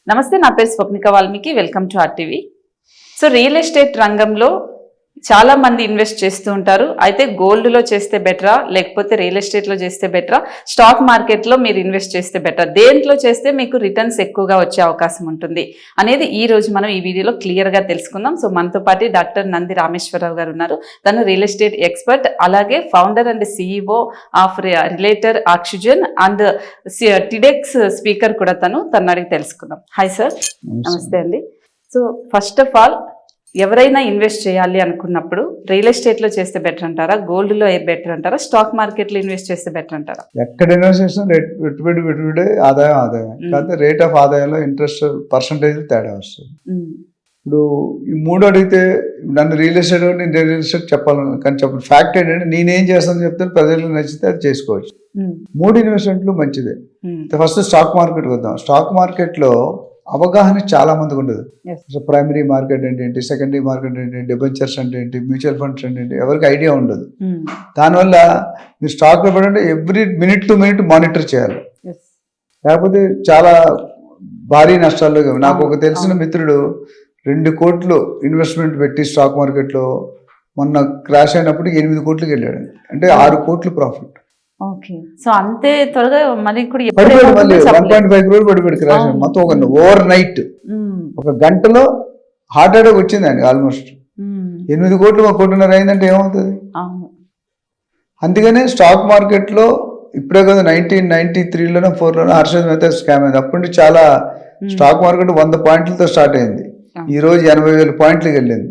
నమస్తే, నా పేరు Swapnika Valmiki. Welcome to RTV. So real estate రంగంలో చాలా మంది ఇన్వెస్ట్ చేస్తూ ఉంటారు. అయితే గోల్డ్లో చేస్తే బెటరా, లేకపోతే రియల్ ఎస్టేట్లో చేస్తే బెటరా, స్టాక్ మార్కెట్లో మీరు ఇన్వెస్ట్ చేస్తే బెటరా, దేంట్లో చేస్తే మీకు రిటర్న్స్ ఎక్కువగా వచ్చే అవకాశం ఉంటుంది అనేది ఈ రోజు మనం ఈ వీడియోలో క్లియర్గా తెలుసుకుందాం. సో మనతో పాటు డాక్టర్ నంది రామేశ్వరరావు గారు ఉన్నారు. తను రియల్ ఎస్టేట్ ఎక్స్పర్ట్, అలాగే founder and CEO of Realtor Oxygen and TEDx speaker కూడా. తను అడిగి తెలుసుకుందాం. Hi sir. నమస్తే అండి. సో ఫస్ట్ ఆఫ్ ఆల్, ఎవరైనా ఇన్వెస్ట్ చేయాలి అనుకున్నప్పుడు రియల్ ఎస్టేట్లో చేస్తే బెటర్ అంటారా, గోల్డ్లో బెటర్ అంటారా, స్టాక్ మార్కెట్లో ఇన్వెస్ట్ చేస్తే బెటర్ అంటారా? ఎక్కడ ఇన్వెస్ట్ చేసినా పెట్టుబడి ఆదాయం కాకపోతే రేట్ ఆఫ్ ఆదాయంలో ఇంట్రెస్ట్ పర్సంటేజ్ తేడా వస్తుంది. ఇప్పుడు ఈ మూడు అడిగితే నన్ను రియల్ ఎస్టేట్ నేను రియల్ ఎస్టేట్ చెప్పాలను కానీ చెప్పండి. ఫ్యాక్ట్ ఏంటంటే నేనేం చేస్తాను చెప్తే ప్రజలకు నచ్చితే అది చేసుకోవచ్చు. మూడు ఇన్వెస్ట్మెంట్లు మంచిదే. ఫస్ట్ స్టాక్ మార్కెట్ వద్దాం. స్టాక్ మార్కెట్లో అవగాహన చాలా మందికి ఉండదు. ప్రైమరీ మార్కెట్ అంటే ఏంటి, సెకండరీ మార్కెట్ ఏంటి, డిబెంచర్స్ అంటే ఏంటి, మ్యూచువల్ ఫండ్స్ అంటే ఏంటి, ఎవరికి ఐడియా ఉండదు. దానివల్ల మీరు స్టాక్ లో పడంటే every minute to minute monitor చేయాలి, లేకపోతే చాలా భారీ నష్టాల్లో. నాకు ఒక తెలిసిన మిత్రుడు 2 కోట్లు ఇన్వెస్ట్మెంట్ పెట్టి స్టాక్ మార్కెట్లో మొన్న క్రాష్ అయినప్పుడు 8 కోట్లకి వెళ్ళాడు. అంటే 6 కోట్లు ప్రాఫిట్. ఓకే. సో అంతే త్వరగా మళ్ళీ పడిపోయాడు. మళ్ళీ 1.5 crore పడిపోయాడు క్రాష్. మొత్తం ఒక ఓవర్ నైట్ ఒక గంటలో హార్ట్ అటాక్ వచ్చింది ఆయనకి. ఆల్మోస్ట్ 8 కోట్లు 1.5 కోట్లు అయిందంటే ఏమవుతుంది? అందుకనే స్టాక్ మార్కెట్ లో ఇప్పుడే కదా 1993లోనో 4లోనో హర్షద్ మెహతా స్కామ్ అయింది. అప్పటి నుంచి చాలా స్టాక్ మార్కెట్ 100 పాయింట్లతో స్టార్ట్ అయింది. ఈ రోజు 80,000 పాయింట్లకి వెళ్ళింది.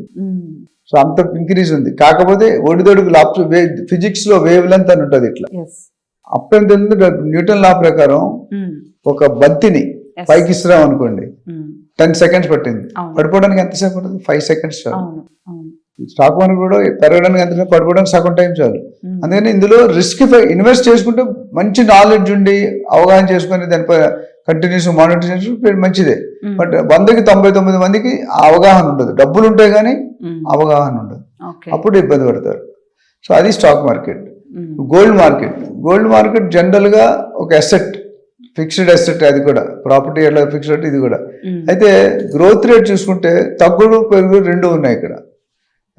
సో అంత ఇంక్రీజ్ ఉంది. కాకపోతే ఒడిదొడుకు ఫిజిక్స్ లో వేవ్ లెంత్ అని ఉంటుంది. ఇట్లా అప్ అండ్ న్యూటన్ లా ప్రకారం ఒక బంతిని పైకి ఇస్తున్నాం అనుకోండి, 10 seconds పట్టింది. పడిపోవడానికి ఎంతసేపు పడుతుంది? 5 seconds చాలు. స్టాక్ మార్కెట్ కూడా పెరగడానికి ఎంతసేపు, పడిపోవడానికి సగం టైం చాలు. అందుకని ఇందులో రిస్క్ ఇన్వెస్ట్ చేసుకుంటే మంచి నాలెడ్జ్ ఉండి అవగాహన చేసుకుని దానిపై కంటిన్యూస్ మానిటర్ చేసి మంచిదే. బట్ 100కి 99 మందికి అవగాహన ఉండదు. డబ్బులు ఉంటాయి కానీ అవగాహన ఉండదు. అప్పుడు ఇబ్బంది పడతారు. సో అది stock market. Gold market general గా ఒక అసెట్, ఫిక్స్డ్ అసెట్. అది కూడా ప్రాపర్టీ ఎలా ఫిక్స్డ్, ఇది కూడా. అయితే గ్రోత్ రేట్ చూసుకుంటే తగ్గుడు పెరుగు రెండు ఉన్నాయి ఇక్కడ.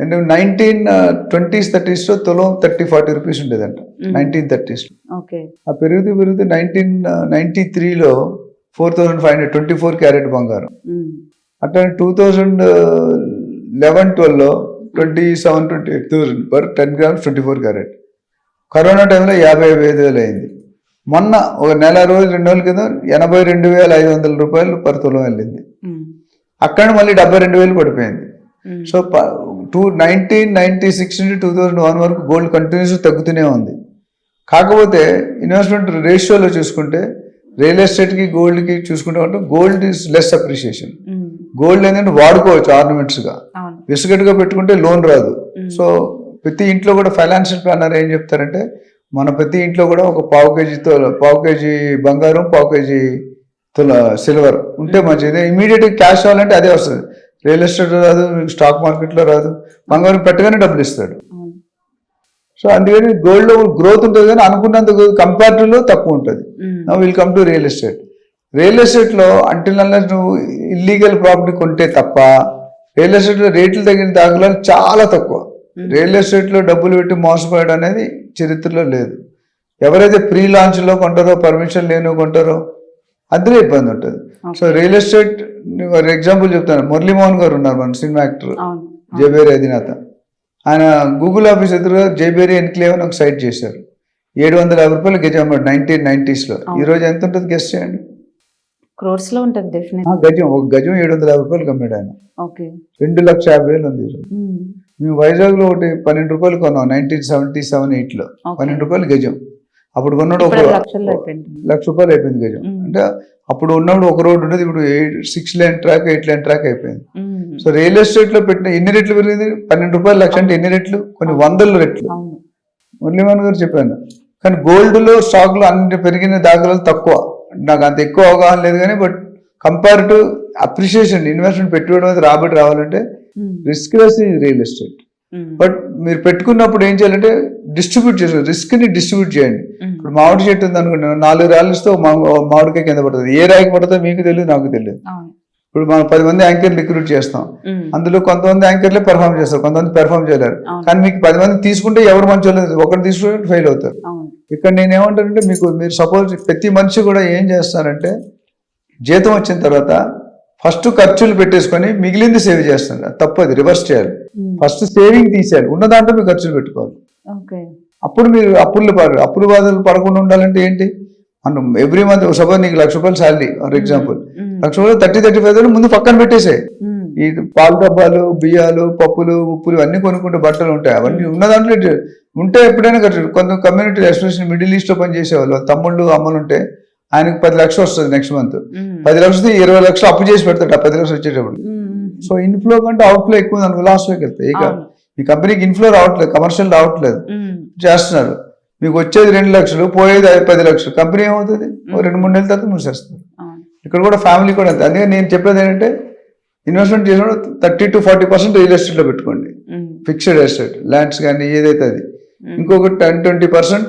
అంటే 1920s 30s లో తులం 30-40 రూపీస్ ఉండేదంట. 1930s లో ఆ పెరుగుతూ 1993లో 4,524 క్యారెట్ బంగారం. అట్లా 2011-12లో 27-28,000 per 10 grams 24 క్యారెట్. కరోనా టైంలో 55,000 అయింది. మొన్న ఒక నెల రోజు 2 రోజుల కింద 82,500 రూపాయలు per తులం వెళ్ళింది. అక్కడ మళ్ళీ 72,000 పడిపోయింది. సో 1996 నుండి 2001 వరకు గోల్డ్ కంటిన్యూస్ తగ్గుతూనే ఉంది. కాకపోతే ఇన్వెస్ట్మెంట్ రేషియోలో చూసుకుంటే రియల్ ఎస్టేట్కి గోల్డ్కి చూసుకుంటే gold is less appreciation. Gold ఏంటంటే వాడుకోవచ్చు ఆర్నమెంట్స్గా, విసుగట్టుగా పెట్టుకుంటే లోన్ రాదు. సో ప్రతి ఇంట్లో కూడా ఫైనాన్షియల్ ప్లానర్ ఏం చెప్తారంటే, మన ప్రతి ఇంట్లో కూడా ఒక పావు కేజీ బంగారం, పావు కేజీ సిల్వర్ ఉంటే మంచిది. ఇమీడియట్గా క్యాష్ అవ్వాలంటే అదే వస్తుంది. రియల్ ఎస్టేట్ రాదు, స్టాక్ మార్కెట్లో రాదు. బంగారం పెట్టగానే డబ్బులు ఇస్తాడు. సో అందుకని గోల్డ్ లో గ్రోత్ ఉంటుంది కానీ అనుకున్నంత కంపారిటివ్లో తక్కువ ఉంటుంది. Now will come to real estate. Real estate లో అంటిల్ నువ్వు ఇల్లీగల్ ప్రాపర్టీ కొంటే తప్ప రియల్ ఎస్టేట్ లో రేట్లు తగిన దాఖలాలు చాలా తక్కువ. రియల్ ఎస్టేట్ లో డబ్బులు పెట్టి మోసపోయడం అనేది చరిత్రలో లేదు. ఎవరైతే ప్రీ లాంచ్ లో కొంటారో, పర్మిషన్ లేని కొంటారో అందులో ఇబ్బంది ఉంటుంది. సో రియల్ ఎస్టేట్ ఎగ్జాంపుల్ చెప్తాను. మురళీమోహన్ గారు ఉన్నారు, మన సినిమా యాక్టర్, జయబేరి అధినేత. ఆయన గూగుల్ ఆఫీస్ ఎదురుగా జయబేరి ఎన్క్లేవ్ అని ఒక సైట్ చేశారు. 750 రూపాయలు గజం అమ్మాడు 1990s లో. ఈ రోజు ఎంత ఉంటుంది గెస్ట్ చేయండి? క్రోర్స్ లో ఉంటుంది గజం. ఒక గజం 750 రూపాయలు అమ్మాడు ఆయన. 2,50,000 ఉంది. మేము వైజాగ్ లో ఒకటి 12 రూపాయలు కొన్నాం 1977-8 లో. 12 రూపాయలు గజం. అప్పుడు కొన్నాడు ఒక ₹1,00,000 అయిపోయింది గజం. అంటే అప్పుడు ఉన్నప్పుడు ఒక రోడ్డు ఉండేది, ఇప్పుడు 6 lane ట్రాక్ 8 lane ట్రాక్ అయిపోయింది. సో రియల్ ఎస్టేట్ లో పెట్టిన ఎన్ని రెట్లు పెరిగింది? 12 రూపాయలు లక్ష అంటే ఎన్ని రెట్లు? కొన్ని 100 రెట్లు. మురళీమోహన్ గారు చెప్పాను. కానీ గోల్డ్ లో, స్టాక్ లో అన్ని పెరిగిన దాఖలాలు తక్కువ. నాకు అంత ఎక్కువ అవగాహన లేదు కానీ, but compare to appreciation, investment పెట్టుబడి మీద రాబడి రావాలంటే risk less real estate. But మీరు పెట్టుకున్నప్పుడు ఏం చేయాలంటే డిస్ట్రిబ్యూట్ చేయాలి, రిస్క్ ని డిస్ట్రిబ్యూట్ చేయండి. ఇప్పుడు మామిడి చెట్టు ఉంది అనుకుంటున్నాను, 4 రాళ్ళు ఇస్తే మామిడికాయ కింద పడుతుంది. ఏ రాయికి పడుతుందో మీకు తెలియదు, నాకు తెలియదు. ఇప్పుడు మనం 10 మంది యాంకర్లు రిక్రూట్ చేస్తాం, అందులో కొంతమంది యాంకర్లే పెర్ఫామ్ చేస్తారు, కొంతమంది పెర్ఫామ్ చేయలేరు. కానీ మీకు 10 మంది తీసుకుంటే ఎవరు మంచి ఒకటి తీసుకుంటే ఫెయిల్ అవుతారు. ఇక్కడ నేను ఏమంటానంటే మీరు సపోజ్ ప్రతి మనిషి కూడా ఏం చేస్తారంటే జీతం వచ్చిన తర్వాత ఫస్ట్ ఖర్చులు పెట్టేసుకొని మిగిలింది సేవ్ చేస్తారు. అది తప్పది, రివర్స్ చేయాలి. ఫస్ట్ సేవింగ్ తీసేయాలి, ఉన్న దాంట్లో మీరు ఖర్చులు పెట్టుకోవాలి. అప్పుడు మీరు అప్పుల బాధలు పడకుండా ఉండాలంటే ఏంటి, మనం ఎవ్రీ మంత్ సపోజ్ నీకు ₹1,00,000 శాలరీ ఫర్ ఎగ్జాంపుల్, ₹1,00,000 30-35,000 ముందు పక్కన పెట్టేసాయి. ఈ పాలు డబ్బాలు, బియ్యాలు, పప్పులు, ఉప్పులు అన్ని కొనుక్కుంటే బట్టలు ఉంటాయి, అవన్నీ ఉన్న దాంట్లో ఉంటే ఎప్పుడైనా ఖర్చు. కొంత కమ్యూనిటీ ఎస్పెషల్లీ మిడిల్ ఈస్ట్ లో పని చేసేవాళ్ళు, తమ్ముళ్ళు అమ్మలు ఉంటే ఆయనకు 10 లక్షలు వస్తుంది నెక్స్ట్ మంత్, 10 లక్షలు 20 లక్షలు అప్పు చేసి పెడతాడు ఆ 10 లక్షలు వచ్చేటప్పుడు. సో ఇన్ఫ్లో కంటే అవుట్ఫ్లో ఎక్కువ అనుకో, లాస్ లోకి వెళ్తాయి. ఇక మీ కంపెనీకి ఇన్ఫ్లో రావట్లేదు, కమర్షియల్ రావట్లేదు, చేస్తున్నారు, మీకు వచ్చేది 2 లక్షలు, పోయేది 10 లక్షలు, కంపెనీ ఏమవుతుంది 2-3 నెలల తర్వాత మూసేస్తారు. ఇక్కడ కూడా ఫ్యామిలీ కూడా అంతే. అందుకే నేను చెప్పేది ఏంటంటే ఇన్వెస్ట్మెంట్ చేసినప్పుడు 30-40% రియల్ ఎస్టేట్ లో పెట్టుకోండి, ఫిక్స్డ్ ఎస్టేట్ ల్యాండ్స్ కానీ ఏదైతే అది. ఇంకొక 10-20%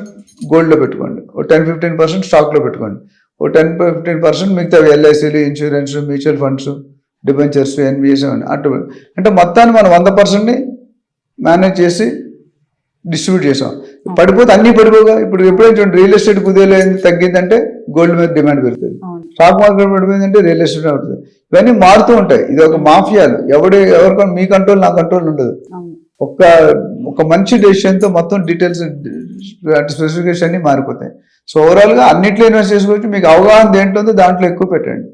గోల్డ్ లో పెట్టుకోండి, ఓ 10-15% స్టాక్ లో పెట్టుకోండి, ఓ 10-15% మిగతా ఎల్ఐసీలు, insurance, mutual funds, debentures, NBS అటు. అంటే మొత్తాన్ని మనం 100% మేనేజ్ చేసి డిస్ట్రిబ్యూట్ చేసాం. పడిపోతే అన్ని పడిపోగా. ఇప్పుడు ఎప్పుడైనా చూడండి, రియల్ ఎస్టేట్ కుదేలో తగ్గిందంటే గోల్డ్ మీద డిమాండ్ పెరుగుతుంది, స్టాక్ మార్కెట్ పడిపోయిందంటే రియల్ ఎస్టేట్ అవుతుంది. ఇవన్నీ మారుతూ ఉంటాయి. ఇది ఒక మాఫియాలు, ఎవరికో మీ కంట్రోల్ నా కంట్రోల్ ఉండదు. ఒక మంచి డెసిషన్ తో మొత్తం డీటెయిల్స్ స్పెసిఫికేషన్ అన్ని మారిపోతాయి. సో ఓవరాల్ గా అన్నిట్లో ఇన్వెస్ట్ చేసుకోవచ్చు. మీకు అవగాహన దేంట్లో ఉందో దాంట్లో ఎక్కువ పెట్టండి.